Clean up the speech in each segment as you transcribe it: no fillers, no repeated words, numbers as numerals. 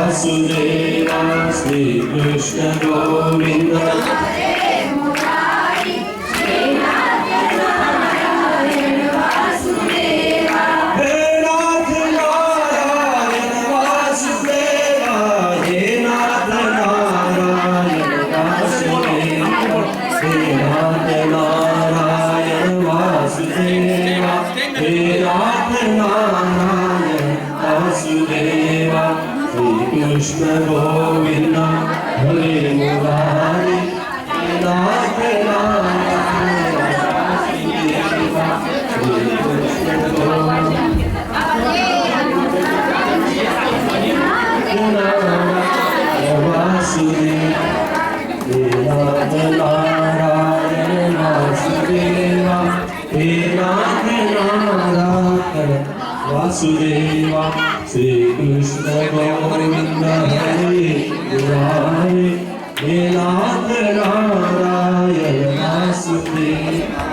वासुदेवा श्री कृष्ण गोविंद कृष्ण गोविंद हरे मुरारी नाथ नारायण वासुदेवा हे नाथ नारायण वासुदेवा श्री कृष्ण गोविंद हरे मुरारी हे नाथ नारायण वासुदेवा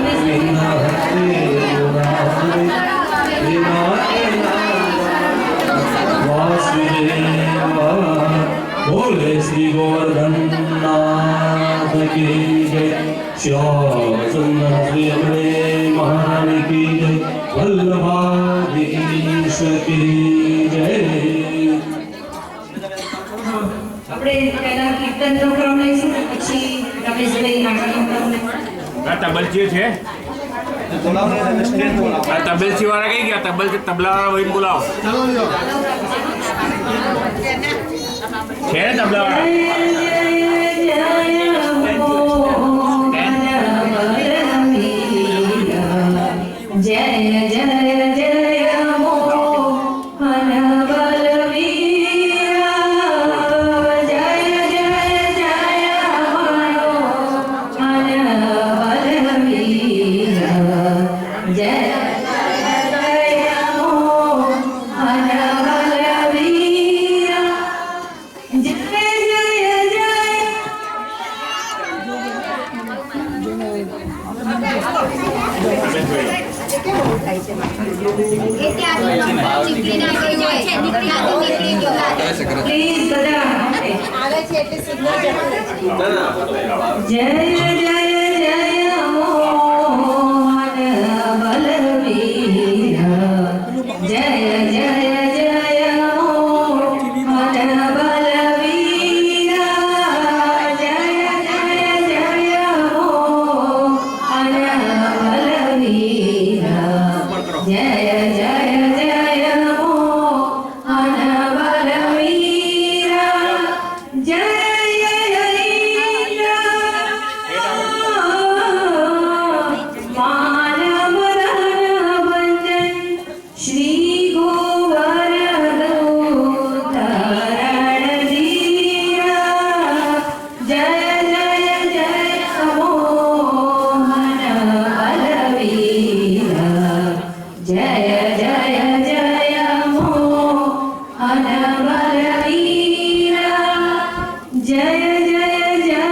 गोविंद हरे मुरारी हे नाथ नारायण वासुदेवा बोले श्री गोवर्धन नाथ की जय श्याम सुंदर श्री अमरे महारानी की जय वल्लभाधीश की जय આપણે પહેલા કીર્તનનો ક્રમ લઈશું પછી રમેશભાઈ આગળનો ક્રમ લઈશું આ તબલચી છે આ તબલચી વાળા કઈ ગયા તબલા વાળા વહીને બોલાવો છે ને તબલા વાળા જય જય જય મોહન બલવીરા જય જય જય મોહન બલવીરા જય જય મોહન બલવીરા જય પ્લીઝ બધા આવે છે એટલે સિગ્નલ જય જય જય મોહન બલવીરા જય જય જય મોહન બલવીરા જય જય જય મોહન બલવીરા જય જય જય મોહન બલવીરા જય માનવ ભંજન શ્રી ગોવર્ધન ધીરા જય જય જય મોહન બલવીરા જય જય જય મોહન બલવીરા જય જય જય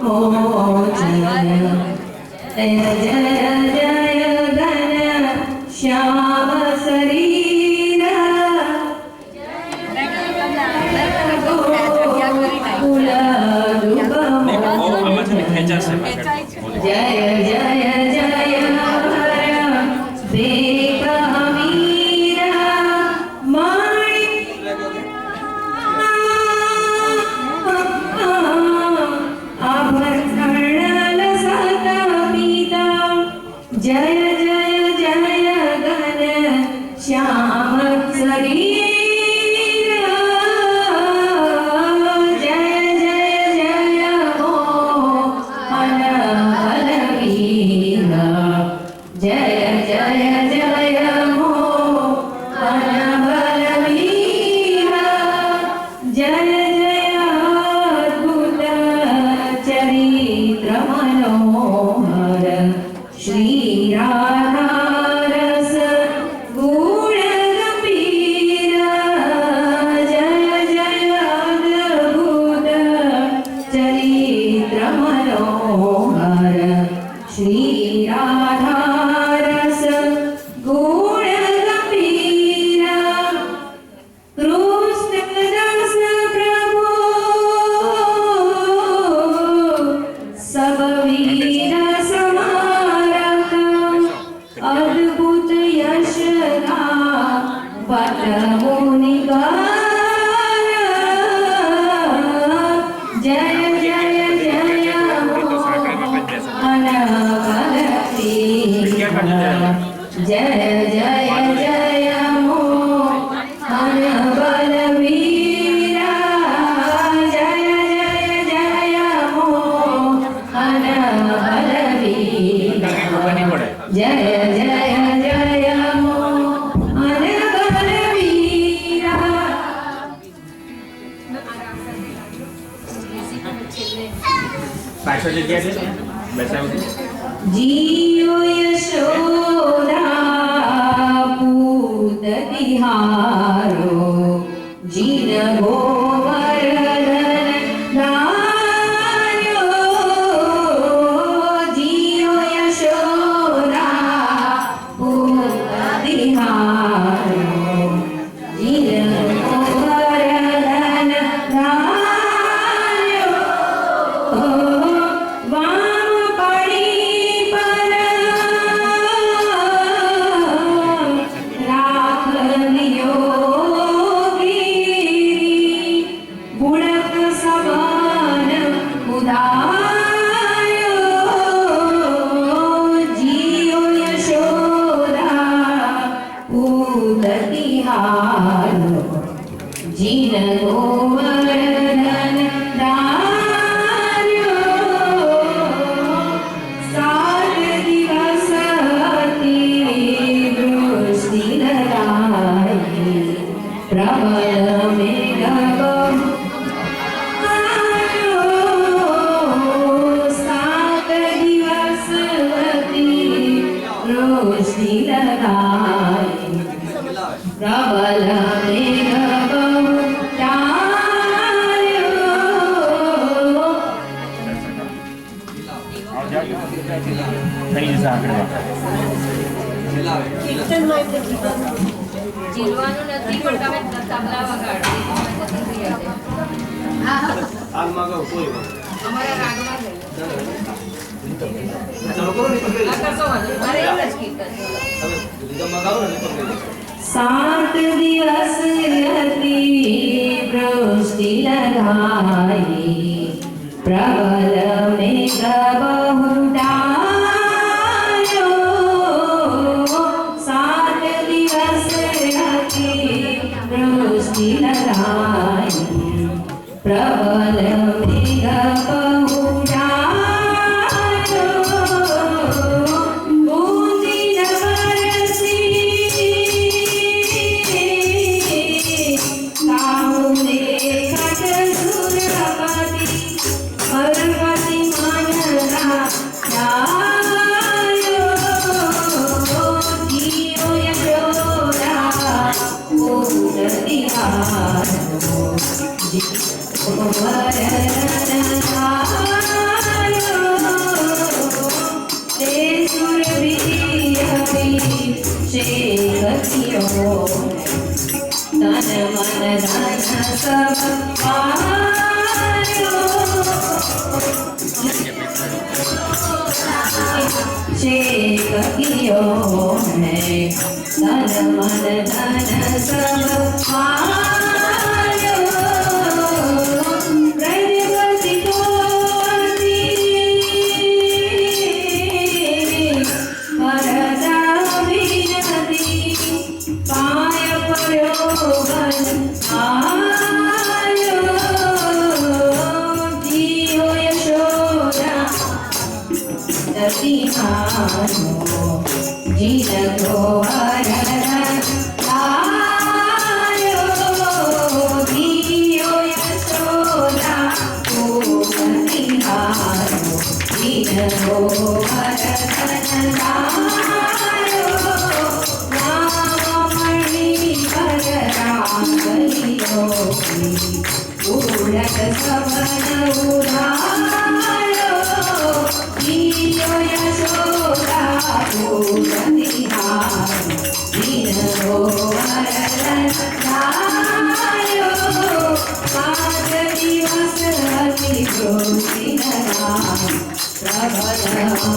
ગોકુલ મોચન જય જય જય ઘન શ્યામ શરીરા ગોકુલ જય જય જય દેવ મીરા આભરણ લસતા પીતા જય જય જય ગન શ્યામ શરીરા જય જય જય મોહન બલવીરા જય જય જય મોહન બલવીરા જય જય અદ્ભુત ચરિત્ર મનોહર શ્રી રાધા રસ ગુણ ગંભીરા જય જય અદ્ભુત ચરિત્ર મનોહર શ્રી રાધા રસ ગુણ વટમુનિકાર જય જય જય મોહન બલવીર જય જય જય મોહન બલવીર જય જય જય મોહન બલવીર જય જય જય મોહન બલવીર પાછળ જગ્યા છે બેસાવું જીઓ યશોદા પૂત તિહારો જીન ગોવર્ધન નાર્યો જીઓ યશોદા પૂત તિહારો જીન ગોવર્ધન નાર્યો વામ પડી પર રાખલિયો ગીરી ગુણક સબન ઉદાર્યો જીઓ યશોદા પૂત તિહારો જીન ગોવર્ધન નાર્યો સાત દિવસ હતી વૃષ્ટિ લડાઈ પ્રબળ મેઘ સાત દિવસ હતી વૃષ્ટિ લડાઈ પ્રબલ મેઘ થઈ જશે આગળ જીલવાનું નથી પણ તમે તબલા વગાડો અમારા રાગમાં સાત દિવસ હતી વૃષ્ટિ લગાઈ પ્રબલ મેઘ બહુડાયો સાત દિવસ હતી વૃષ્ટિ લગાઈ પ્રબલ મેઘ બહુડાયો બુંદી નવરસી કાહુને ખટ સુરપતિ પરપતિ માનરા યાયો જીઓ યશોદા પૂત તિહારો ગોવર્ધન નાર્યો તે સુરવીર શેખતિયો તન મન ધન સબ પાયો શેખતિયો હે તન મન ધન સબ પાયો પ્રજપતિ કોતી પરદા વિનતી પાય પડ્યો બન આયો જીઓ યશોદા તિહારો જીન ગોવર્ધન નાર્યો જીઓ યશોદા પૂત તિહારો જીન ગોવર્ધન નાર્યો વામણી પર રાખલિયો ઉડક સબન ઉડાયો જીઓ યશોદા પૂત તિહારો જીન ગોવર્ધન નાર્યો સાત દિવસ હતી વૃષ્ટિ લડાઈ પ્રબલ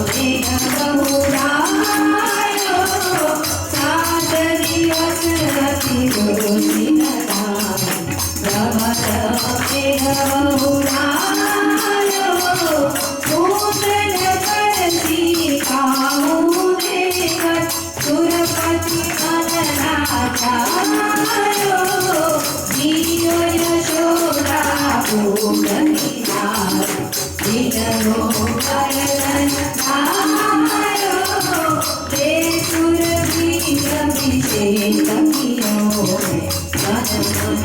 મેઘ બહુડાયો સાત દિવસ હતી સુરપતિ મનરાજાયો દિયો યશોદા પૂરની નાર દિનનો વરદન આયો તે સુરભી અભિષેક કિયો મન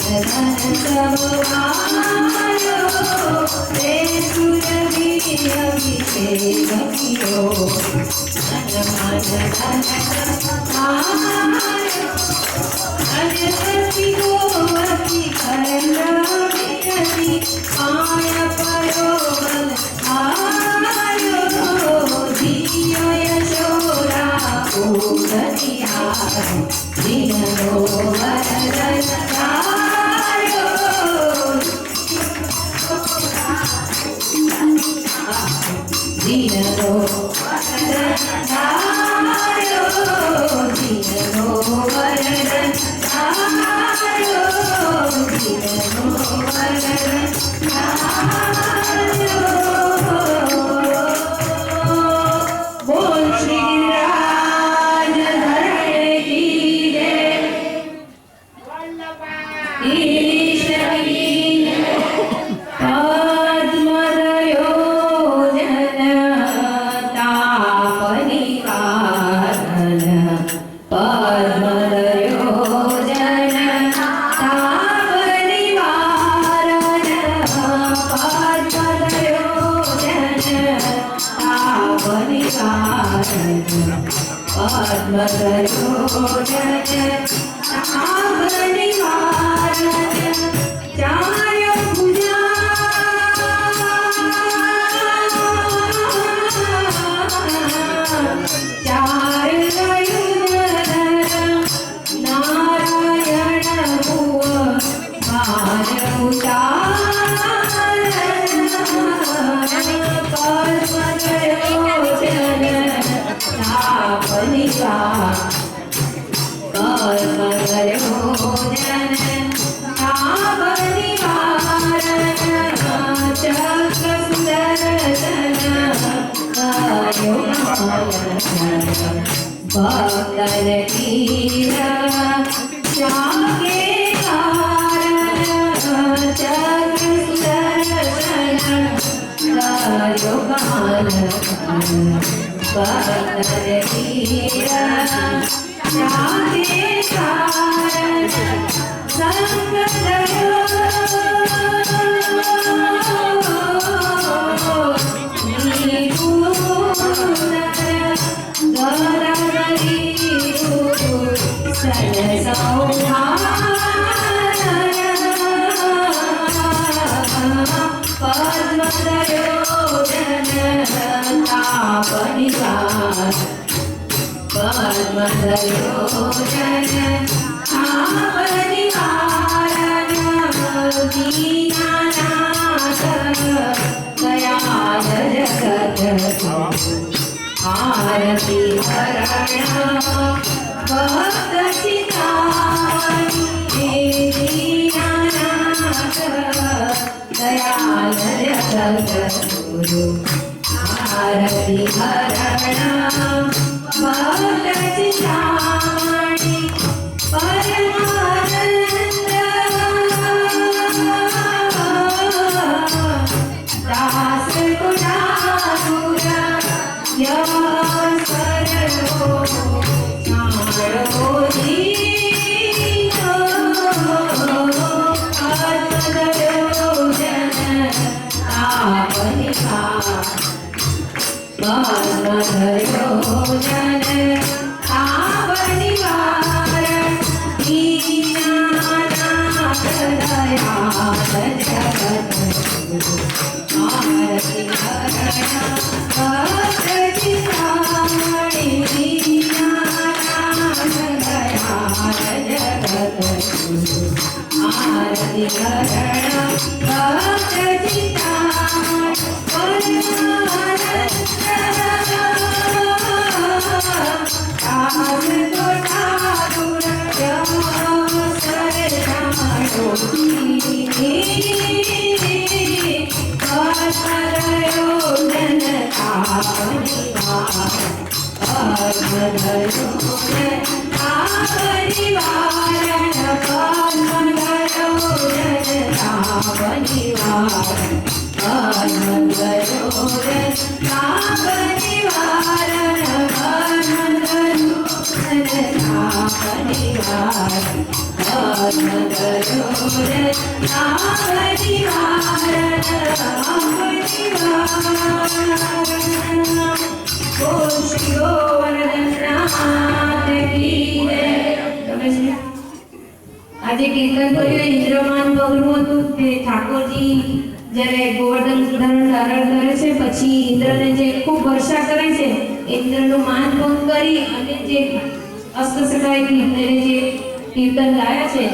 ધન સવાયો તે સુરભી અભિષેક કિયો અનપતિ ગોવતી કરણવિનતી આય પરોવલ આયો દિયો યશોદા પૂરની હાર દિનનો વરદન આયો દિનનો બોલ શ્રી રાજ ધરણે કી જય ઈશ્વરી ભક્તન હીરા જાગે કારણ ચક્ર સુદર્શન કર્યો ગાન ભક્તન હીરા જાગે કારણ સંગ आरती हरण भक्त चितामणि दीनानाथ दयाल जगद्गुरु आरती हरण भक्त चितामणि परमानंद दास गुणागुरा આજે કીર્તન કર્યું ઇન્દ્રમાન પગલું હતું તે ઠાકોરજી જ્યારે ગોવર્ધન ધારણ કરે છે પછી ઇન્દ્રને જે ખૂબ વર્ષા કરે છે ઇન્દ્રનું માન ભંગ કરી અને જે અષ્ટસખાય કીર્તને જે કીર્તન ગાયા છે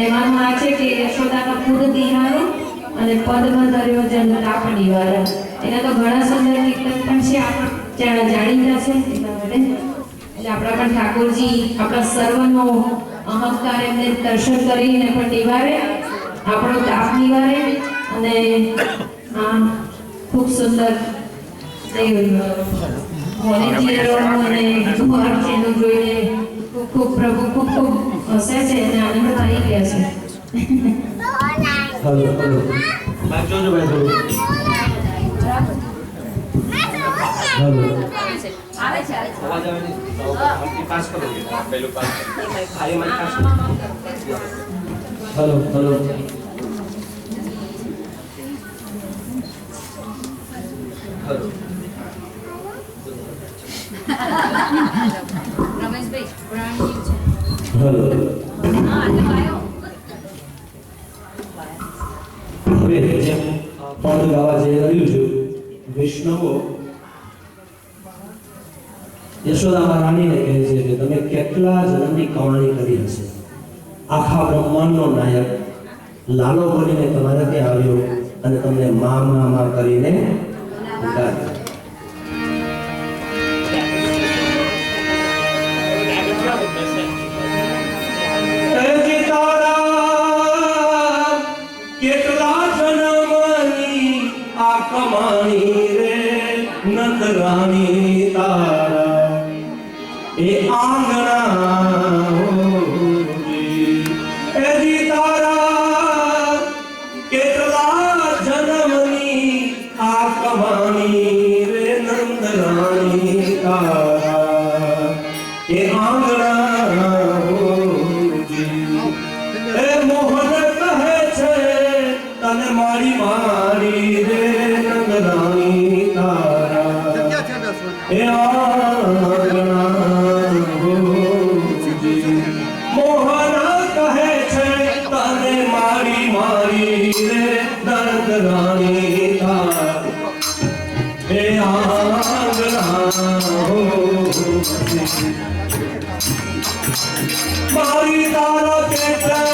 એમાં આ છે કે યશોદાનો ખુદ દિહારો અને પદમાં ધર્યો જન તાપ નિવારણ. એના તો ઘણા સુંદર કીર્તન પણ છે આપણા જાણીતા છે એટલા માટે એટલે આપણા પણ ઠાકોરજી આપણા સર્વનો અહંકાર એમને દર્શન કરીને પણ નિવારે, આપણો તાપ નિવારે અને ખૂબ સુંદર વોલેન્ટિયરોનું અને એનું જોઈને ખૂબ ખૂબ પ્રભુ ખૂબ ખૂબ હસે છે અને આનંદ થઈ ગયા છે. હલો હલો ભાઈ જોજો ભાઈ થોડું હલો આવે છે અવાજ આવે નહીં પાસ કરો પહેલું પાસ ખાલી મને પાસ હલો હલો રમેશભાઈ પ્રાણી છે. હલો હા તો આયો હવે જેમ પદ ગાવા જઈ રહ્યું છું વૈષ્ણવો યશોદા મહારાણીને કહે છે કે તમે કેટલા જન્મની કમાણી કરી હશે, આખા બ્રહ્માંડનો નાયક લાલો બનીને તમારા ત્યાં આવ્યો અને તમને મા મા મા કરીને પુકાર્યો. કેટલા જન્મની આ કમાણી રે નંદ રાણી તારા એ આંગણા એજી તારા કેટલા જન્મની આ કમાણી રે નંદ રાણી તારા એ આંગણા એ મોહન કહે છે તને મારી મારી રે નંદરાણી તારા એ આંગણા હોજી. મોહન કહે છે તને મારી મારી રે નંદરાણી તારા એ આંગણા હોજી. મારી તારા કેટલા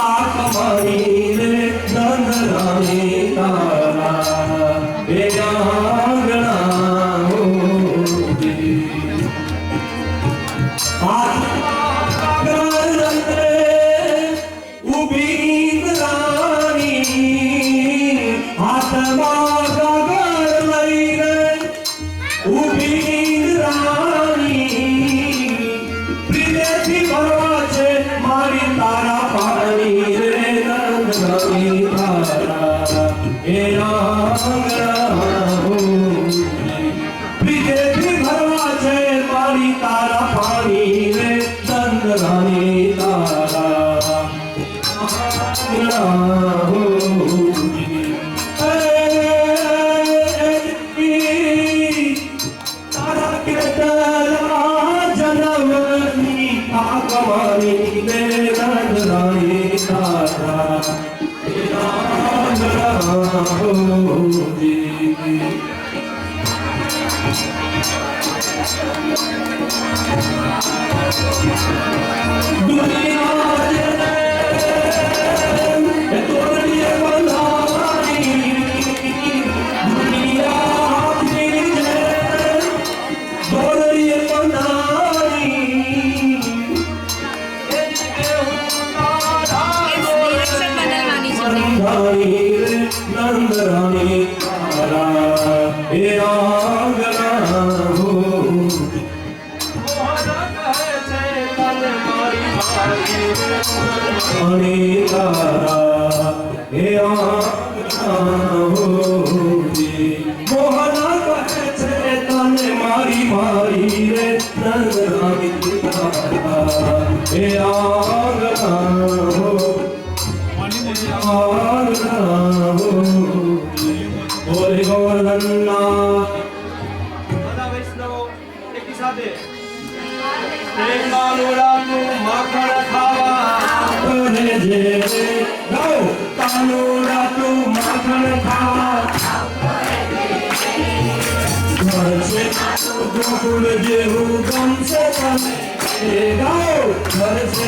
આ કમાણી રે નંદરાણી તારા એ આંગણા હોજી. હાથમાં ઊભી રાણી હાથમાં કાગળ લઈને ઊભી રાણી પ્રિયથી ભરવા છે મારી તારા પાણી રે નંદરાણી તારા એ આંગણા હોજી. પ્રિયથી ભરવા છે મારી તારા પાણી રે નંદરાણી તારા આંગણા હોજી. તારા કેટલા જન્મની આ કમાણી રે નંદરાણી તારા એ આંગણા હોજી. દુનિયા એ તોડીએ બંધાણી દુનિયા આપણી છે તોડીએ બંધાણી એ નંદરાણી તારા એ આંગણા અણી તારા એ આંગણાઓજી મોહના કહે છે તને મારી મારી રે નંદરામી તારા એ આંગણાઓજી બોલે ગોવર્ધનના બધા વૈષ્ણવો એકી સાથે કાનુડાનું માખણ ખાવા કરે જે ગાઓ કાનુડા તું માખણ ખાવા ઘરશે ગોકુળ જેવું ગમશે તને એ ગાઓ ઘરશે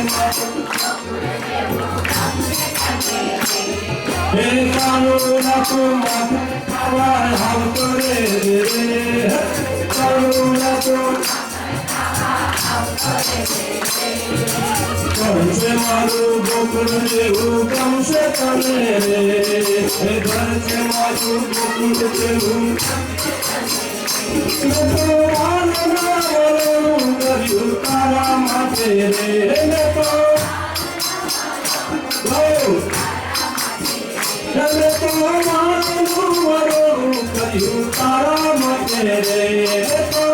એ કાનુડા તું માખણ ખાવા આવતો રે કાનુડા તું ઘરશે મારું ગોકુળ જેવું ગમશે તને રે ઘરશે મારું ગોકુળ જેવું મેં તો આનંદના વરણું કર્યું તારા માટે રે મેં તો આનંદનું વરણું કર્યું તારા માટે રે મેં તો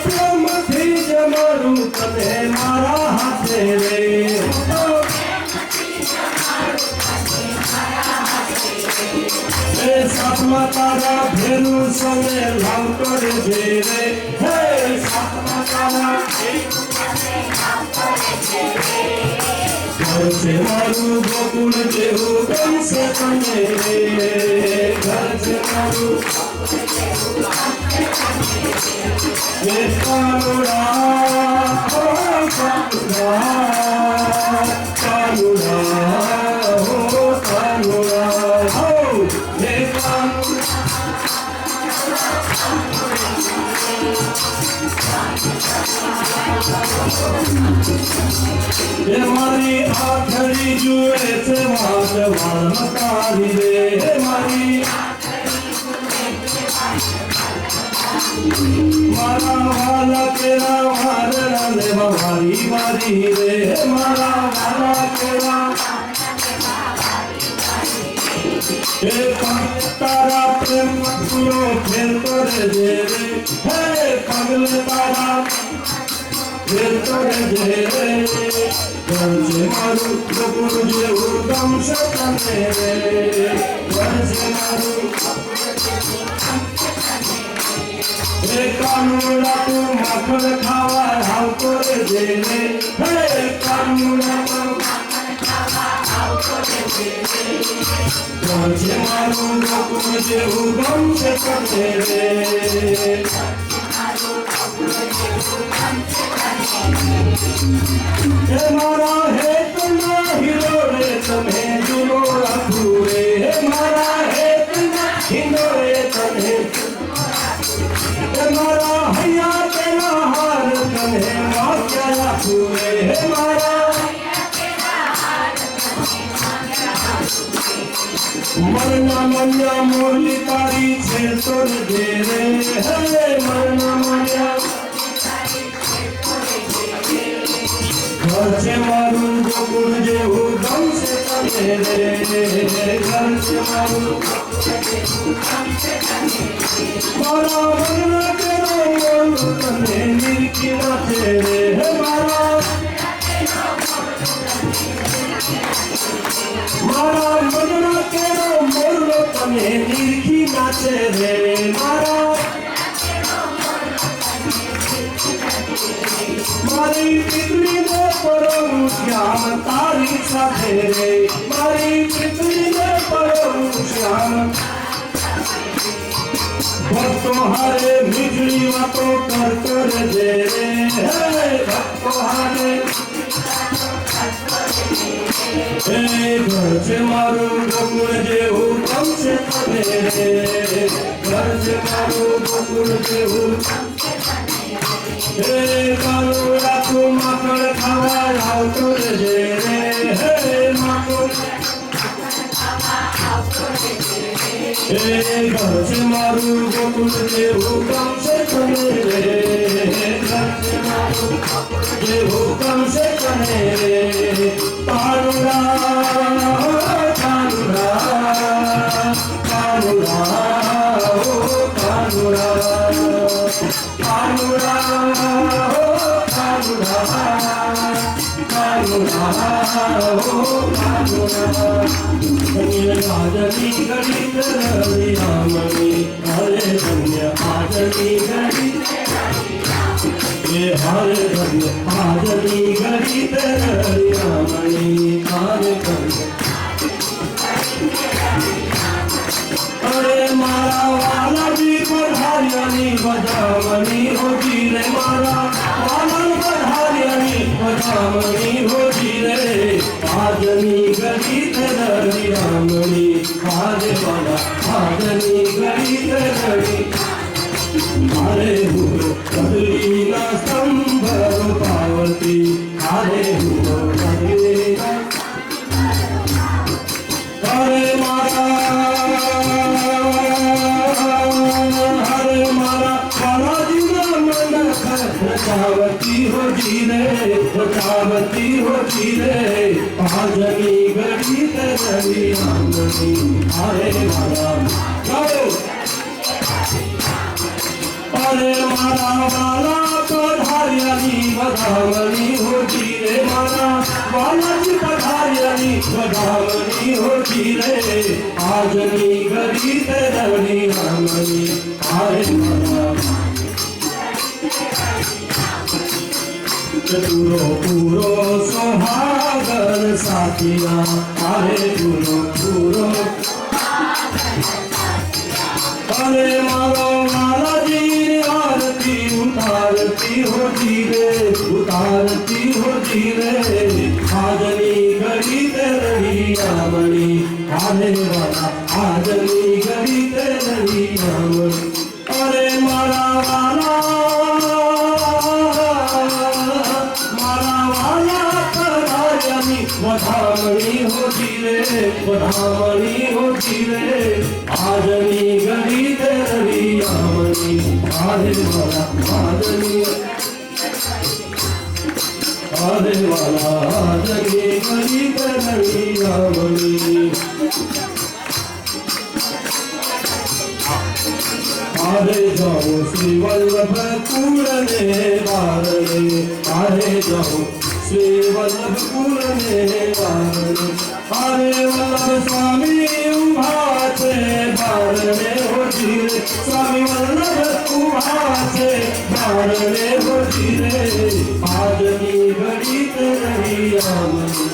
પ્રેમથી જ મારું તને મારા હાથે રે એ સાતમા તારા ભેરું સને લાવતો રે રે હે સાતમા તારા ઘરશે મારું ગોકુળ જેવું ગમશે તને રે ઘરશે મારું એ કાનુડા કાનુડા કાનુડા હો કાનુડા હો એ કાનુડા એ મારી આખરી જુએ છે વાત વાળ મતારી રે હે મારી મારા વાલા કેરા વારના લેવા મારી મારી રે મારા વાલા કેરા એ તારા પ્રેમ પૂરો ખેલતો રે હે પગલે તારા ખેલતો રે ઘરશે મારું ગોકુળ જેવું ગમશે તને રે ઘરશે મારું એ કાનુડા તું માખણ ખાવા આવતો રે હે કાનુડા તું ઘરશે મારું ગોકુળ જેવું ગમશે તને રે હે મારા હેતના હીરો રે તમે જુનો રાખું રે હે મારા હેતના હીરો રે તમે મારા હૈયા તેના હાર તને વાક્યા રાખું રે હે મારા મરના મન્યા મોરલી તારી છે તોર દે રે હે મરના મન્યા ઘરશે મારું ગોકુળ જેવું ગમશે તને રે ઘરશે મારું મારા મનના કેરો મોર તને નિરખી નાચે રે હે મારા મનના કેરો મોર તને નિરખી નાચે રે મારા મારી પીતળીને પરવું શ્યામ તારી સાથે રે મારી પીતળીને પરવું શ્યામ ભક્તો હારે મીઠડી વાતો કરતો રે હે ભક્તો હારે એ ઘરશે મારું ગોકુળ જેવું ગમશે તને રે ઘરશે મારું ગોકુળ જેવું હે કાનુડા તું માખણ ખાવા આવતો રે હે માખણ એ ઘર છે મારું ગોકુળ જેવું ગમશે તને રે, ઘર છે મારું ગોકુળ જેવું ગમશે તને રે. કાનુડા કાનુડા કાનુડા ઓ કાનુડા કાનુડા ઓ કાનુડા કાનુડા ઓ કાનુડા. આજની ઘડી તરળી આમણી હરે ધન્ય આજની ઘડી એ હરે ધન્ય આજની ઘડી તરળી આમણી હરે ધન્ય. અરે મારા વાલાજી પધાર્યાની બધામણી હોજી રે, મારા વાલા પધાર્યાની બધામણી હોજી રે. આજની ઘડી તરળી આમણી હારે વાલા આજની ઘડી તરળી. હારે હુરો કદલીના સ્તંભ પાવતી હારે હુરો કદલીના. હરે મારા બાલાજીના મંડપ રચાવતી હોજી રે, રચાવતી હોજી રે. આજની ઘડી તરળી આંગણી હારે મારા ગાઓ. અરે મારા વાલા પધાર્યાની બધામણી હોજી રે, મારા વાલાજી પધાર્યાની બધામણી હોજી રે. આજની ઘડી તરળી આંગણી હારે મારા. પૂરો પૂરો સોહાગન સાથિયા હારે પૂરો પૂરો. અરે મારો વાલાજી આરતી ઉતારતી હોજી રે, ઉતારતી હોજી રે. આજની ઘડી તરળી આમણી હારે વાલા આજની ઘડી તરળી આમણી. અરે મારા વાલા બધામણી હોજી રે, બધામણી હોજી રે. આજની ઘડી તરળી આમણી હારે વાલા આજની. હારે વાલા આજની ઘડી તરળી આમણી. હારે જાઉં શ્રી વલ્લભ કુળને બારણે, હારે જાઉં શ્રી વલ્લભ કુળને બારણે. હારે વલ્લભ સ્વામી ઉભા છે બારણે હોજી રે, સ્વામી વલ્લભ ઉભા છે બારણે હોજી રે. આજની ઘડી તરળી આમણી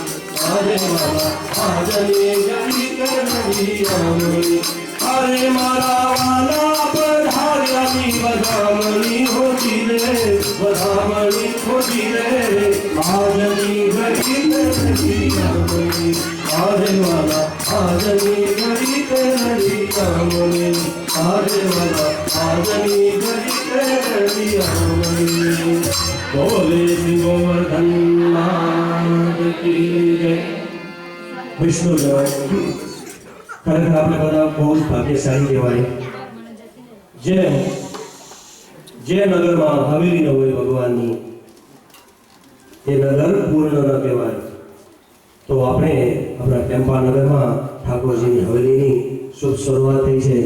હારે વાલા આજની ઘડી તરળી આમણી. અરે મારા વાલા પધાર્યાની બધામણી હોજી રે, બધામણી હોજી રે. આજની ઘડી તરળી આમણી હારે વાલા આજની ઘડી તરળી આમણી હારે વાલા આજની ઘડી તરળી આમણી. બોલે શ્રી ગોવર્ધન નાથ કી જય. વિષ્ણુ જય. ખરેખર આપણે બધા બહુ જ ભાગ્યશાળી કહેવાય. જે નગરમાં હવેલી ન હોય ભગવાનની, એ નગર પૂર્ણ ન કહેવાય. તો આપણે આપણા ટેમ્પા નગરમાં ઠાકોરજીની હવેલીની શુભ શરૂઆત થઈ છે,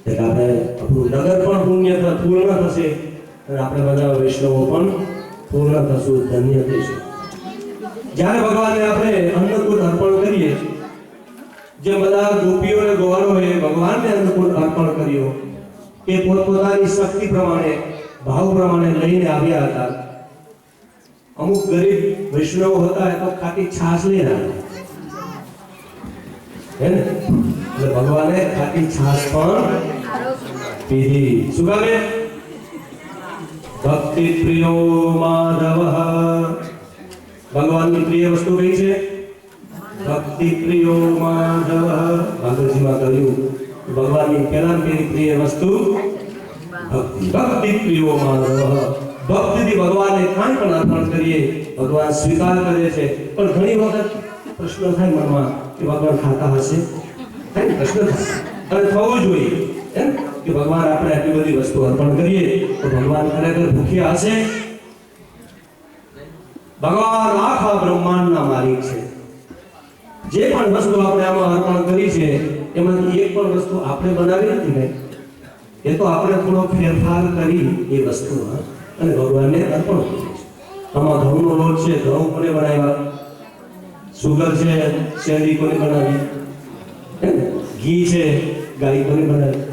એટલે આપણે આપણું નગર પણ પૂર્ણ થશે અને આપણે બધા વૈષ્ણવો પણ પૂર્ણ થશું, ધન્ય થઈશું. જ્યારે ભગવાનને આપણે અન્નકૂટ અર્પણ કરીએ, જે બધા ગોપીઓ અને ગોવાળોએ ભગવાનને અન્નકૂટ અર્પણ કર્યો, એ પોતપોતાની શક્તિ પ્રમાણે ભાવ પ્રમાણે લઈને આવ્યા હતા. અમુક ગરીબ વૈષ્ણવો હતા, એ તો ખાટી છાશ લઈને આવ્યા હે ને, એટલે ભગવાને ખાટી છાશ પણ પીધી. શું કામે? ભક્તિ પ્રિયો માધવ. ભગવાનની પ્રિય વસ્તુ કઈ છે? ભક્તિ પ્રિયો માધવ. ભાગવતજીમાં કહ્યું ભગવાનની પહેલા પ્રિય વસ્તુ ભક્તિ. ભક્તિ પ્રિયો માધવ. ભક્તિથી ભગવાનને કાંઈ પણ અર્પણ કરીએ, ભગવાન સ્વીકાર કરે છે. પણ ઘણી વખત પ્રશ્ન થાય મનમાં કે ભગવાન ખાતા હશે, થાય પ્રશ્ન થાય અને થવું જોઈએ એમ કે ભગવાન આપણે આટલી બધી વસ્તુ અર્પણ કરીએ તો ભગવાન ખરેખર ભૂખ્યા હશે? ભગવાન આખા બ્રહ્માંડના માલિક છે. જે પણ વસ્તુ આપણે આમાં અર્પણ કરી છે એમાંથી એક પણ વસ્તુ આપણે બનાવી નથી ભાઈ. એ તો આપણે થોડો ફેરફાર કરી એ વસ્તુમાં અને ભગવાનને અર્પણ કરીએ છીએ. આમાં ઘઉંનો લોટ છે, ઘઉં કોને બનાવ્યા? સુગર છે, શેરડી કોને બનાવી? ઘી છે, ગાય કોને બનાવી?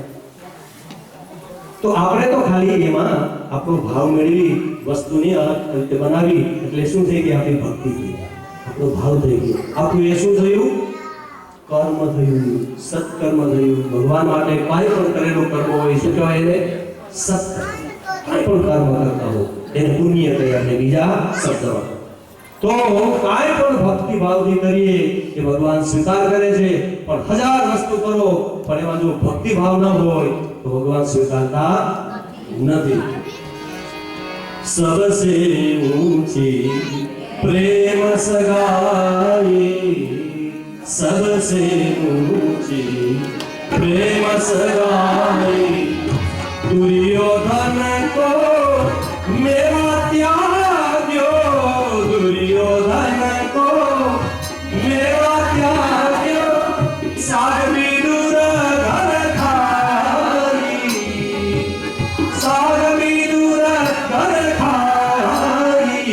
તો આપણે તો ખાલી એમાં આપણો ભાવ મેળવી વસ્તુની અલગ રીતે બનાવી એટલે શું થઈ ગઈ? આપણી ભક્તિ થઈ ગઈ, આપણો ભાવ થઈ ગયો. આપણું એ શું થયું? કર્મ થયું, સત્કર્મ થયું. ભગવાન માટે કાંઈ પણ કરેલું કર્મ હોય શું કહેવાય એને? સત્કર્મ. કાંઈ પણ કર્મ કરતા હો એને પુણ્ય કહેવાય. આપણે બીજા શબ્દમાં તો કાંઈ પણ ભક્તિ ભાવથી કરીએ કે ભગવાન સ્વીકાર કરે છે. પણ 1000 વસ્તુ કરો પણ એમાં જો ભક્તિ ભાવ ન હોય તો ભગવાન સ્વીકારતા નથી. सबसे ऊंची प्रेम सगाई, सबसे ऊंची प्रेम सगाई, दुर्योधन को मेरा त्याग्यो, दुर्योधन को मेरा त्याग्यो, सागरी दूर घर खाई, सागरी दूर घर खाई,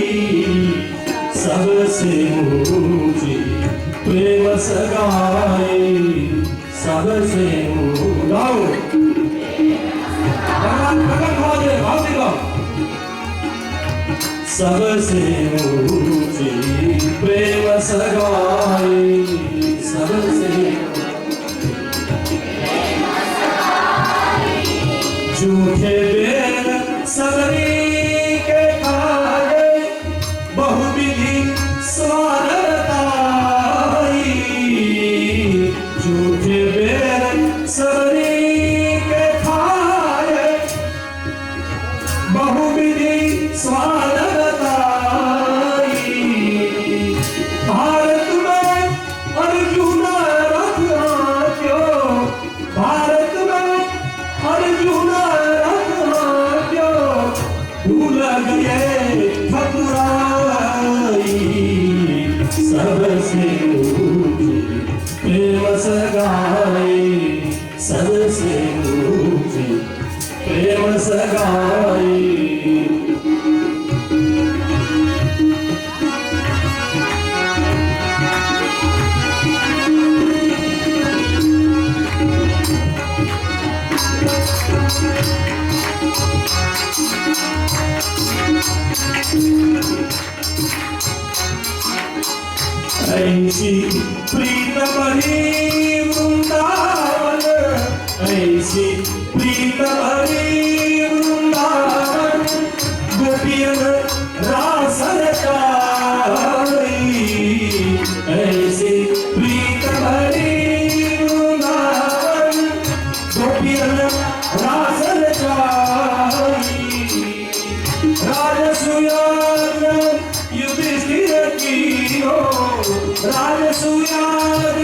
सबसे ऊंची प्रेम सगाई, सबसे गाओ सबसे ऊंची प्रेम सगाई, सबसे झूठे बेर सबरी के खाए, बहुविधि स्वारताई, झूठे बेर सबरी के खाए, बहुविधि स्वारताई, भारत में अर्जुन रथ आंक्यो, भारत में अर्जुन रथ आंक्यो, भूल गए ठकुराई, सबसे ऊंची प्रेम सगाई, सबसे ऊंची प्रेम सगाई. ऐसी प्रीत भरी वृंदावन, ऐसी प्रीत भरी वृंदावन, गोपियन रास रचाई, ऐसी प्रीत भरी वृंदावन, गोपियन रास रचाई, राजसूयान युधिष्ठिर कीनो, राजसूयान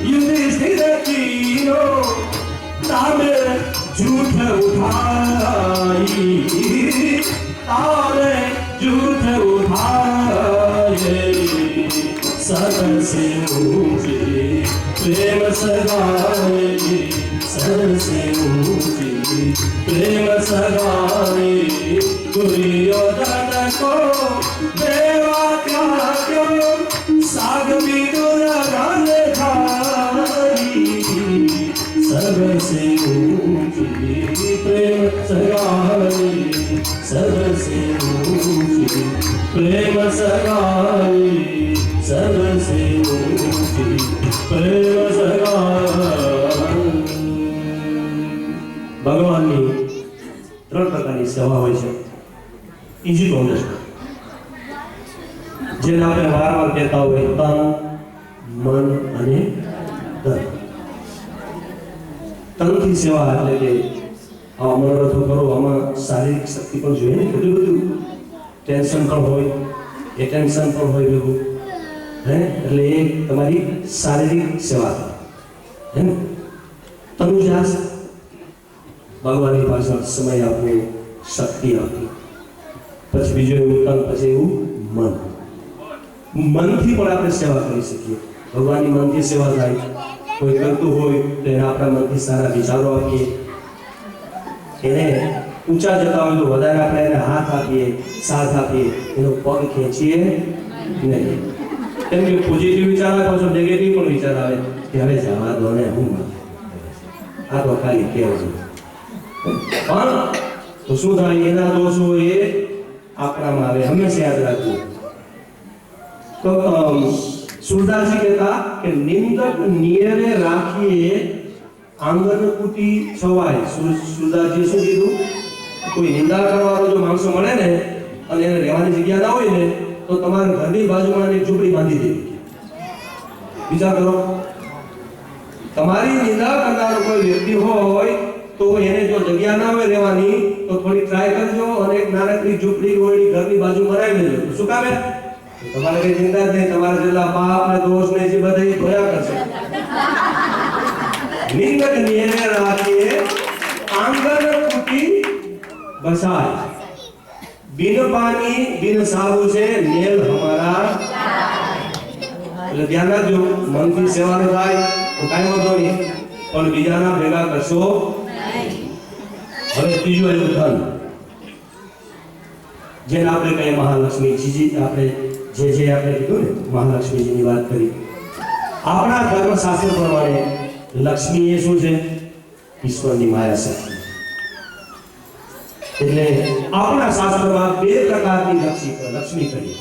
युधिष्ठिर कीनो, तामे झूठ उठाई, तामे झूठ उठाए, सबसे ऊंची प्रेम सगाई, सबसे ऊंची प्रेम सगाई, दुर्योधन को देवा त्याग्यो, साग विदुर घन खाई, सबसे ऊंची प्रेम सगाई, सबसे ऊंची प्रेम सगाई, सबसे ऊंची प्रेम सगाई. ભગવાનની 3 પ્રકારની સેવા હોય છે. ઇઝી ટુ અન્ડરસ્ટેન્ડ, જેને આપણે વારંવાર કહેતા હોય તન, મન અને ધન. તનથી સેવા એટલે કે આ મનોરથો કરો, આમાં શારીરિક શક્તિ પણ જોઈએ ને, એટલું બધું ટેન્શન પણ હોય, એ ટેન્શન પણ હોય ભેગું હે, એટલે એ તમારી શારીરિક સેવા હે ને. તનુજાસ ભગવાનની પાછળ સમય આપવો, શક્તિ આપવી. પછી બીજું એવું તન, પછી એવું મન. મનથી પણ આપણે સેવા કરી શકીએ. ભગવાનની મનથી સેવા થાય. કોઈ કરતું હોય તો એને આપણા મનથી સારા વિચારો આપીએ. એને ઊંચા જતા હોય તો વધારે આપણે એને હાથ આપીએ, સાથ આપીએ, એનો પગ ખેંચીએ નહીં. કેમ કે પોઝિટિવ વિચાર આપો છો, નેગેટિવ પણ વિચાર આવે કે હવે જવા દો ને, હું આ તો ખાલી કહેવું પણ તો શું થાય, એના દોષો એ આપણામાં આવે. હંમેશા યાદ રાખવું. તો સુરદાસજી કહેતા કે નિંદક નિયરે રાખીએ આંગણ કુટી છવાય. સુરદાસજી શું કીધું? કોઈ નિંદા કરવાનો જો માણસો મળે ને અને એને રહેવાની જગ્યા ના હોય ને તો તમારા ઘરની બાજુમાં એક ઝૂંપડી બાંધી દેવી. વિચાર કરો, તમારી નિંદા કરનારો કોઈ વ્યક્તિ હોય તો એને જો જગ્યા ના હોય રહેવાની તો થોડી ટ્રાય કરજો અને એક નાનકડી ઝૂંપડી હોય ઘરની બાજુ બનાવી દેજો. શું કામ? તમારે કઈ ચિંતા જ નહીં, તમારા જેટલા પાપ ને દોષ ને જે બધા ધોયા કરશે. નિંદક નિયમે રાખીએ આંગણ કુટી બસાય. બિન પાણી બિન સાબુ છે મેલ હમારા. એટલે ધ્યાન રાખજો, મનથી સેવાનો થાય તો કાંઈ વાંધો નહીં, પણ બીજાના ભેગા કરશો. હવે ત્રીજું આવ્યું ધન, જેને આપણે કહીએ મહાલક્ષ્મીજી. આપણે જે આપણે કીધું ને મહાલક્ષ્મીજીની વાત કરી. આપણા ધર્મશાસ્ત્ર પ્રમાણે લક્ષ્મી એ શું છે? ઈશ્વરની માયા શક્તિ. એટલે આપણા શાસ્ત્રમાં બે પ્રકારની લક્ષ્મી કરી.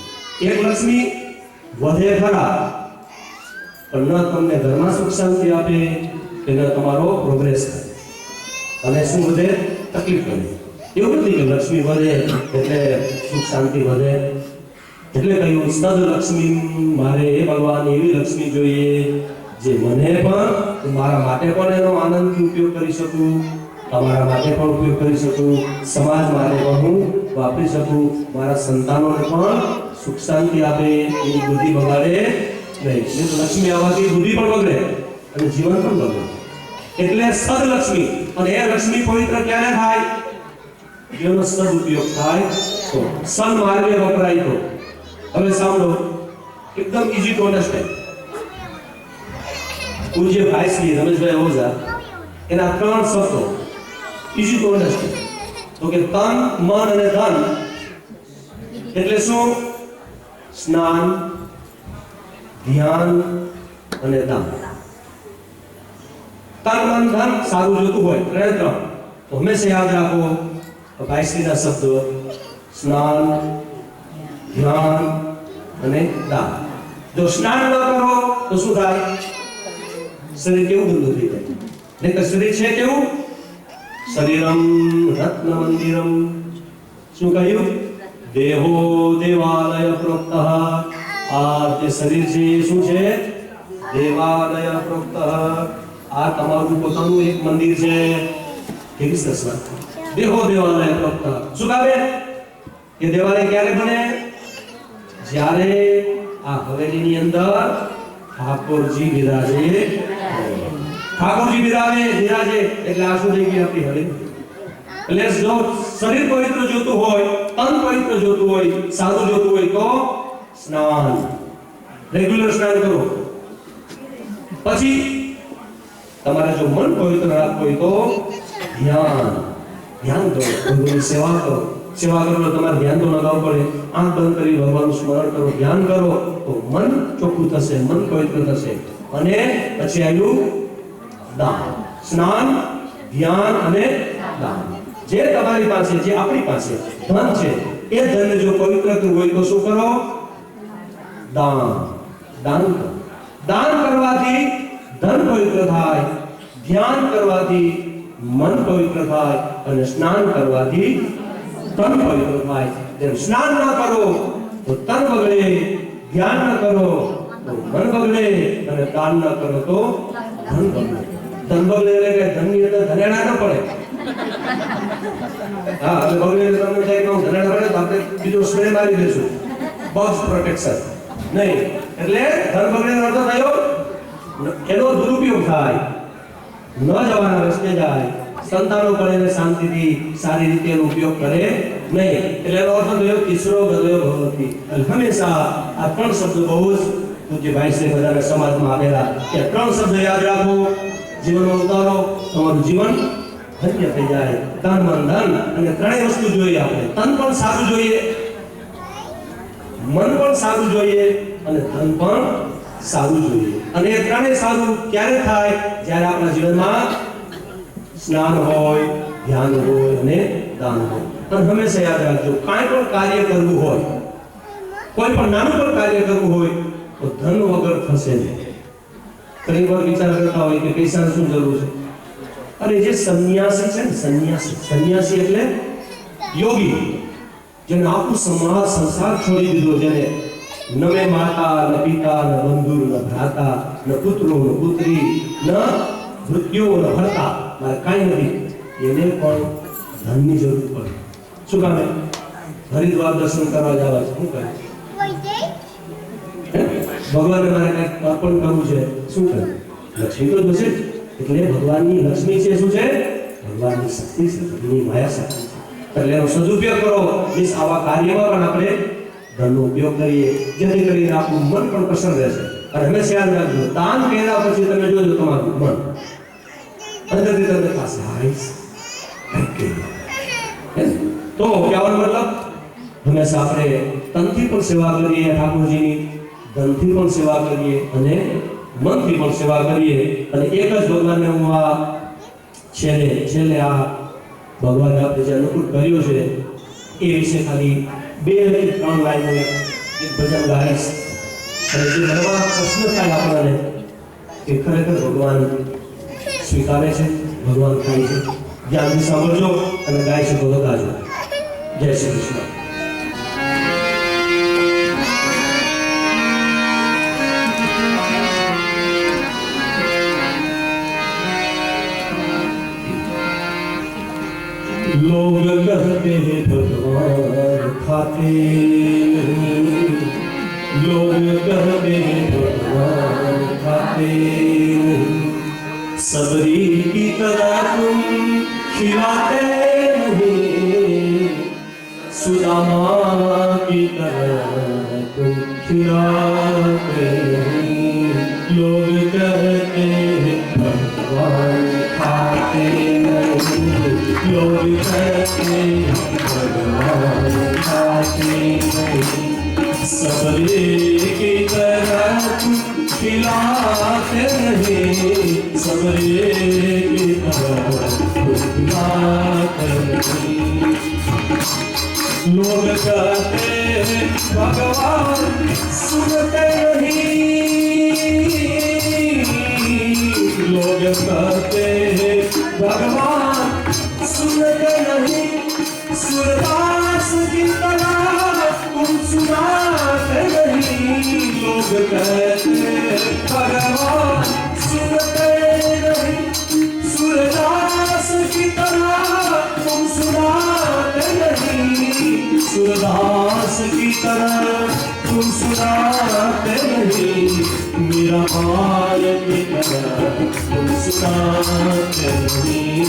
એક લક્ષ્મી વધે ખરા પણ ન તમને ઘરમાં સુખ શાંતિ આપે કે ન તમારો પ્રોગ્રેસ થાય, અને શું વધે? તકલીફ પડે. એવું નથી કે લક્ષ્મી વધે એટલે સુખ શાંતિ વધે. એટલે કહ્યું સદલક્ષ્મી, મારે એ ભગવાન એવી લક્ષ્મી જોઈએ જે મને પણ, મારા માટે પણ એનો આનંદથી ઉપયોગ કરી શકું, તમારા માટે પણ ઉપયોગ કરી શકું, સમાજ માટે પણ હું વાપરી શકું, મારા સંતાનોને પણ સુખ શાંતિ આપે, એની બુદ્ધિ બગાડે નહીં. લક્ષ્મી આવવાથી બુદ્ધિ પણ બગડે અને જીવન પણ બગડે. એટલે સદલક્ષ્મી. અને એ લક્ષ્મી પવિત્ર ક્યારે થાય? જેનો સદુપયોગ થાય તો, સન્માર્ગે વપરાય તો. હવે સાંભળો, એકદમ ઈઝી ટુ અન્ડરસ્ટેન્ડ. પૂજ્ય ભાઈ શ્રી રમેશભાઈ ઓઝા એના 3 શબ્દો ઈઝી ટુ અન્ડરસ્ટેન્ડ. તો કે તન, મન અને ધન એટલે શું? સ્નાન, ધ્યાન અને દાન. તન, મન, ધન સારું જોતું હોય 3 તો હંમેશા યાદ રાખો ભાઈ શ્રીના શબ્દો: સ્નાન, ધ્યાન અને દાન. જો સ્નાન ન કરો તો શું થાય? શરીર કેવું ગંદુ થઈ જાય. નહીતર શરીર છે કેવું? શરીરમ રત્ન મંદિરમ. શું કહ્યું? દેહો દેવાલય પ્રોક્તઃ. આ જે શરીર છે એ શું છે? દેવાલય પ્રોક્તઃ. આ તમારું પોતાનું એક મંદિર છે. કેવી સરસ વાત. દેહો દેવાલય પ્રોક્તઃ. શું કામે? એ દેવાલય ક્યારે બને? જ્યારે આ હવેલીની અંદર ઠાકોરજી બિરાજે. ઠાકોરજી બિરાજે એટલે આ શું થઈ ગઈ? આપણી હવેલી. એટલે જો શરીર પવિત્ર જોતું હોય, તન પવિત્ર જોતું હોય, સારું જોતું હોય તો સ્નાન, રેગ્યુલર સ્નાન કરો. પછી તમારે જો મન પવિત્ર રાખવું હોય તો ધ્યાન કરો, ભગવાનની સેવા કરો. સેવા કરો તમારે ધ્યાન તો લગાવવું પડે. આંખ બંધ કરી ભગવાનનું સ્મરણ કરો, ધ્યાન કરો તો મન ચોખ્ખું થશે, મન પવિત્ર થશે. અને પછી આવ્યું દાન. સ્નાન, ધ્યાન અને દાન. જે તમારી પાસે, જે આપણી પાસે ધન છે એ ધનને જો પવિત્ર કરવું હોય તો શું કરો? દાન. દાન કરો. દાન કરવાથી ધન પવિત્ર થાય, ધ્યાન કરવાથી મન પવિત્ર થાય અને સ્નાન કરવાથી તન પવિત્ર થાય. જેમ સ્નાન ન કરો તો તન બગડે, ધ્યાન ન કરો તો મન બગડે અને દાન ન કરો તો ધન બગડે. ધન બગડે એટલે કે ધનની અંદર ધનેડા ન પડે. હા, એટલે બગડે એટલે તમને થાય કે ધનેડા પડે તો આપણે બીજો સ્પ્રે મારી દઈશું, બગ્સ પ્રોટેક્શન નહીં. એટલે ધન બગડે નો અર્થ થયો એનો દુરુપયોગ થાય. ન જવાના રસ્તે જાય, સંતાનો કરે ને શાંતિથી સારી રીતે એનો ઉપયોગ કરે નહીં. એટલે એનો અર્થ થયો તીસરો ગદયો ભગવતી. અને હંમેશા આ ત્રણ શબ્દ બહુ જ પૂજ્ય ભાઈ શ્રી બધાને સમાજમાં આપેલા કે ત્રણ શબ્દ યાદ રાખો, જીવનમાં ઉતારો, તમારું જીવન ધન્ય થઈ જાય. તન મન ધન, અને ત્રણેય વસ્તુ જોઈએ આપણે. તન પણ સારું જોઈએ, મન પણ સારું જોઈએ, અને ધન પણ સારું જોઈએ. અને એ ત્રણેય સારું ક્યારે થાય? જ્યારે આપણા જીવનમાં સ્નાન હોય, ધ્યાન હોય અને દાન હોય. અને હંમેશા યાદ રાખજો, કાંઈ પણ કાર્ય કરવું હોય, કોઈ પણ નાનું પણ કાર્ય કરવું હોય તો ધન વગર થશે નહીં. ઘણી વાર વિચાર કરતા હોય કે પૈસાની શું જરૂર છે? અરે જે સંન્યાસી છે ને, સંન્યાસી એટલે યોગી, જેને આખું સમાજ સંસાર છોડી દીધો, જેને ન મેં માતા, ન પિતા, ન બંધુ, ન ભ્રાતા, ન પુત્રો, ન પુત્રી, ન મૃત્યુ, ન ભરતા, મારે કાંઈ નથી, એને પણ ધનની જરૂર પડે. શું કામે? હરિદ્વાર દર્શન કરવા જવા છે, શું કરે? ભગવાનને મારે કંઈક અર્પણ કરવું છે, શું કરે? લક્ષ્મી તો જોશે. એટલે ભગવાનની લક્ષ્મી છે, શું છે? ભગવાનની શક્તિ છે, ભગવાનની માયા શક્તિ છે. એટલે એનો સદુપયોગ કરો. પ્લીઝ આવા કાર્યમાં પણ આપણે ધનનો ઉપયોગ કરીએ, જેથી કરીને આપણું મન પણ પ્રસન્ન રહેશે. અને હંમેશા યાદ રાખજો, દાન કર્યા પછી તમે જોજો તમારું મન અંદરથી તમને પાસે આવીશ. તો કહેવાનો મતલબ હંમેશા આપણે તનથી પણ સેવા કરીએ ઠાકોરજીની, ધનથી પણ સેવા કરીએ અને મનથી પણ સેવા કરીએ. અને એક જ ભગવાનને હું આ છેલ્લે આ ભગવાન આપણે જે અનુકૂળ કર્યું છે એ વિશે ખાલી 2 કે 3 લાઈનો એક ભજન ગાઈશ. અને જે મનમાં પ્રશ્ન થાય આપણને કે ખરેખર ભગવાન સ્વીકારે છે, ભગવાન ખાય છે, ધ્યાનથી સાંભળજો અને ગાઈ શકો તો ગાજો. જય શ્રી કૃષ્ણ. लोग कहते हैं भगवान खाते नहीं, लोग कहते हैं भगवान खाते नहीं, सबरी की तरह तुम खिलाते नहीं, सुदामा की तरह तुम खिलाते नहीं. लोग कहते हैं भगवान खाते नहीं, लोग कहते हैं भगवान खाते नहीं, सबरे की तरह तुम खिलाते नहीं, सबरे की तरह तुम खिलाते नहीं. लोग कहते हैं भगवान सुनते नहीं, लोग कहते हैं भगवान सुनते नहीं, सूरदास की तरह तुम सुनाते नहीं. लोग कहते हैं भगवान सुनते नहीं, सूरदास की तरह तुम सुनाते नहीं, सूरदास की तरह तुम सुनाते नहीं. मेरा माल की तरह तुम सुनाते नहीं,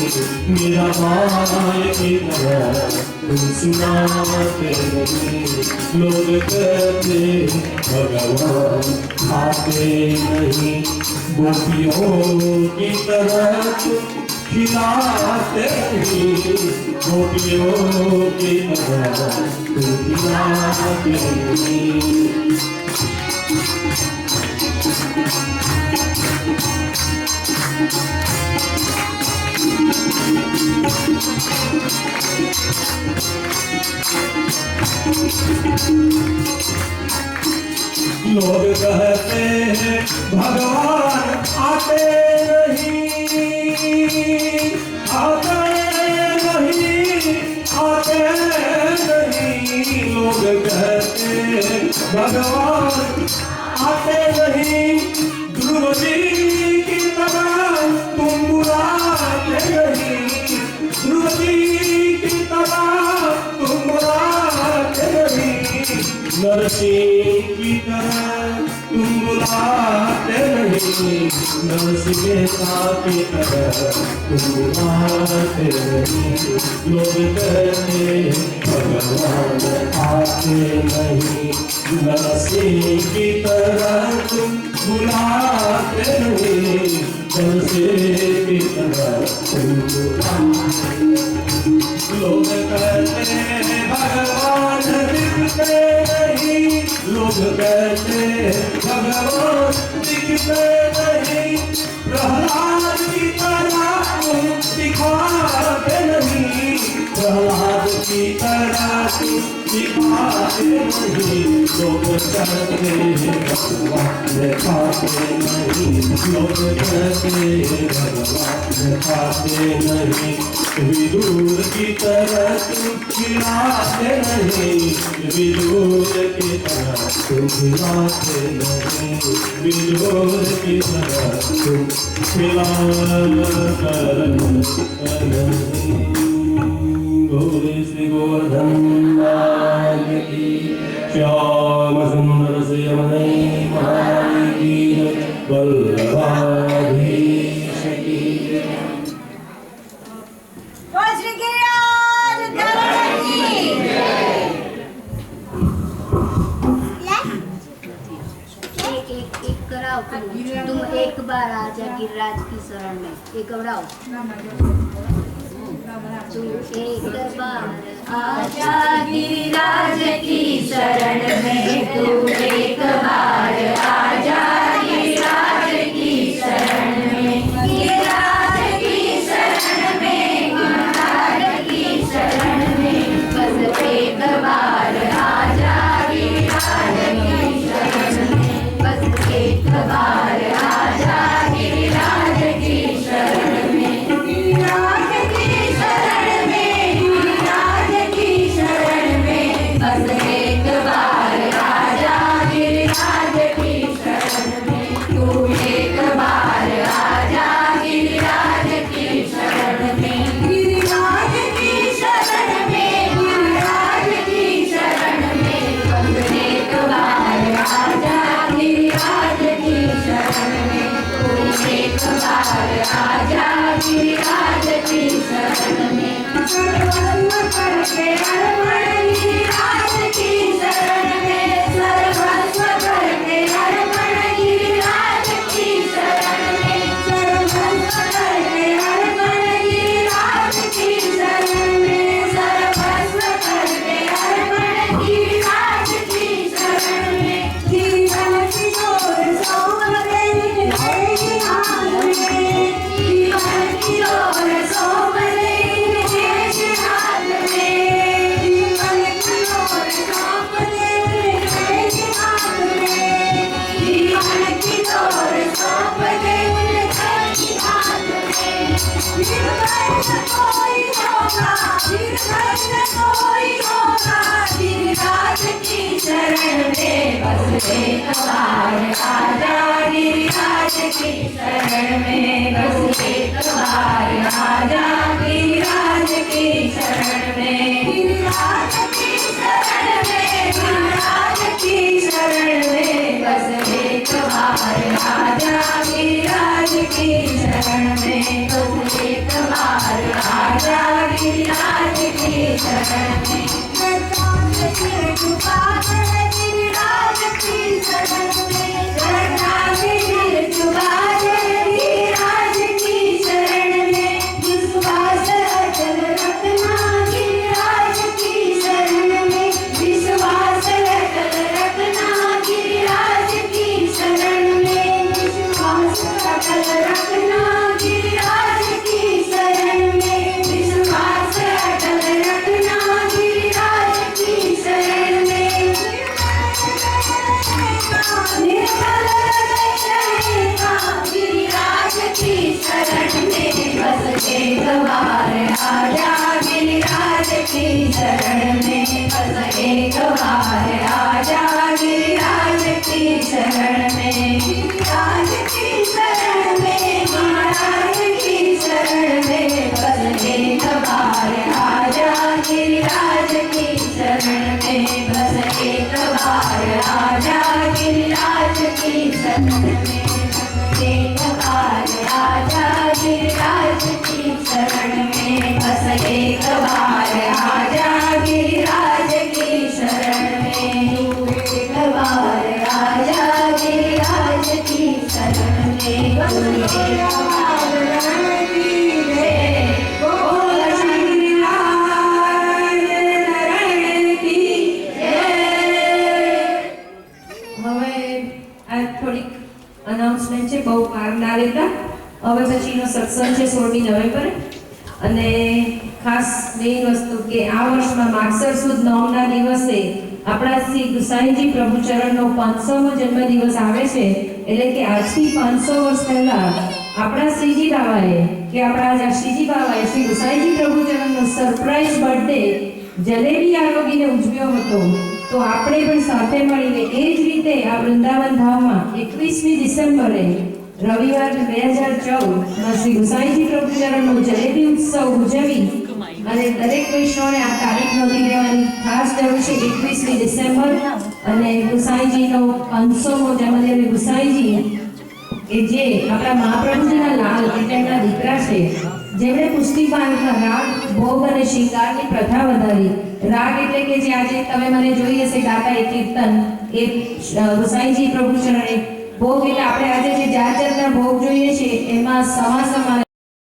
मेरा माल की तरह तुम सुनाते नहीं. लोग कहते भगवान खाते नहीं, गोपियों की तरह तुम खिलाते नहीं, गोपियों की तरह तुम खिलाते नहीं. लोग कहते हैं भगवान आते नहीं, आते नहीं, आते नहीं. लोग कहते हैं भगवान आते नहीं, ध्रुव जी की तरह तुम बुलाते नहीं, ध्रुव जी की तरह तुम बुलाते नहीं, नरसिंह की तरह तुम बुलाते नहीं. नरसिंह की तरह आते नहीं। लोग कहते भगवान आते नहीं, नरसिंह की तरह तुम बुलाते नहीं, नरसिंह की तरह तुम बुलाते नहीं। लोग कहते भगवान दिखते नहीं, लोग कहते भगवान दिखते नहीं, प्रहलाद की तरह तुम दिखाते नहीं, प्रहलाद की तरह तुम दिखाते नहीं। लोग कहते भगवान खाते नहीं, लोग कहते भगवान खाते नहीं, विदुर की तरह तुम खिलाते नहीं, विदुर की तरह तुम खिलाते नहीं, विदुर की तरह तुम खिलाते नहीं। गौरी श्री गोवर्धन नाथ की, श्याम सुंदर से यमुने माई की, वल्लभाधीश की। बोल श्री गिरिराज धरण की। एक कराओ तुम एक बार आजा गिरिराज की शरण में, एक घबराओ तू एक बार आजा गिरिराज की शरण में, तू एक बार आजा गिरिराज की शरण में, गिरिराज की शरण में, गिरिराज की शरण में, बस एक बार आजा गिरिराज की शरण में, बस एक बार आजा गिरिराज की शरण में, गिरिराज की शरण में, गिरिराज की शरण में, बस एक बार आजा गिरिराज की शरण में, तू एक बार आजा गिरिराज की शरण में, गिरिराज की शरण में, गिरिराज की शरण में, बस एक बार आजा गिरिराज की शरण में, तू एक बार आजा गिरिराज की शरण में, सर्वस्व करके अर्पण गिरिराज की शरण में, सर्वस्व करके अर्पण गिरिराज की शरण में, सर्वस्व करके अर्पण गिरिराज की शरण में, सर्वस्व करके अर्पण गिरिराज की शरण में, जीवन किशोर सौंप दे तेरे हाथ में, जीवन किशोर सौंप दे तेरे हाथ में, जीवन किशोर सौंप दे तेरे हाथ में, जीवन किशोर सौंप दे तेरे हाथ में, निर्भय न कोई होगा, निर्भय न कोई होगा, गिरिराज की शरण में, बस एक बार आजा गिरिराज की शरण में, बस एक बार आजा गिरिराज की शरण में, गिरिराज की शरण में, गिरिराज की शरण में, बस एक बार आजा गिरिराज की शरण में, बस एक बार आजा गिरिराज की शरण में, सरकार सिर झुका दे गिरिराज की शरण में, सरकार सिर झुका दे गिरिराज की शरण में, विश्वास अटल रखना गिरिराज की शरण में, विश्वास अटल रखना गिरिराज की शरण में, विश्वास अटल रखना गिरिराज की शरण में, विश्वास अटल रखना गिरिराज की शरण में, निर्मल रहेगा गिरिराज की शरण में, बस एक बार आजा गिरिराज की शरण में, बस एक बार आजा गिरिराज की शरण में, गिरिराज की शरण में, गिरिराज की शरण में, बस एक बार आजा गिरिराज की शरण में, बस एक बार आजा गिरिराज की शरण में। बस एक बार आजा गिरिराज की शरण में तू एक बार आजा गिरिराज की शरण में तू एक बार रणकी रे बोल श्री गिरिराज नारायण की जय। હવે આ થોડીક અનાઉન્સમેન્ટ છે, બહુ વાર ના લેતા. હવે પછીનો સત્સંગ છે 16મી નવેમ્બરે અને ખાસ મેઇન વસ્તુ કે આ વર્ષમાં માગસર સુદ 9ના દિવસે આપણા શ્રી ગુસાઈજી પ્રભુચરણનો 500મો જન્મદિવસ આવે છે. એટલે કે આજથી 500 વર્ષ પહેલા આપણા શ્રીજી બાવાએ શ્રી ગુસાઈજી પ્રભુચરણનો સરપ્રાઈઝ બર્થડે જલેબી આરોગીને ઉજવ્યો હતો. તો આપણે પણ સાથે મળીને એ જ રીતે આ વૃંદાવન ધામમાં 21મી ડિસેમ્બરે રવિવાર 2014 શ્રી ગુસાઈજી પ્રભુચરણનો જલેબી ઉત્સવ ઉજવી અને દરેક વૈષ્ણવને આ તારીખ નોંધી લેવાની ખાસ જરૂર છે. 21મી ડિસેમ્બર અને ગુસાઈજીનો 500મો જન્મદિવસ. ગુસાઈજી કે જે આપણા મહાપ્રભુજીના લાલ એટલે એમના દીકરા છે, જેમણે પુષ્ટિપાનના રાગ, ભોગ અને શિંગારની પ્રથા વધારી. રાગ એટલે કે જે આજે તમે મને જોઈ હશે ગાતા એ કીર્તન, એ ગુસાઈજી પ્રભુચરણે. ભોગ એટલે આપણે આજે જે જાત જાતના ભોગ જોઈએ છે એમાં સમાસમાં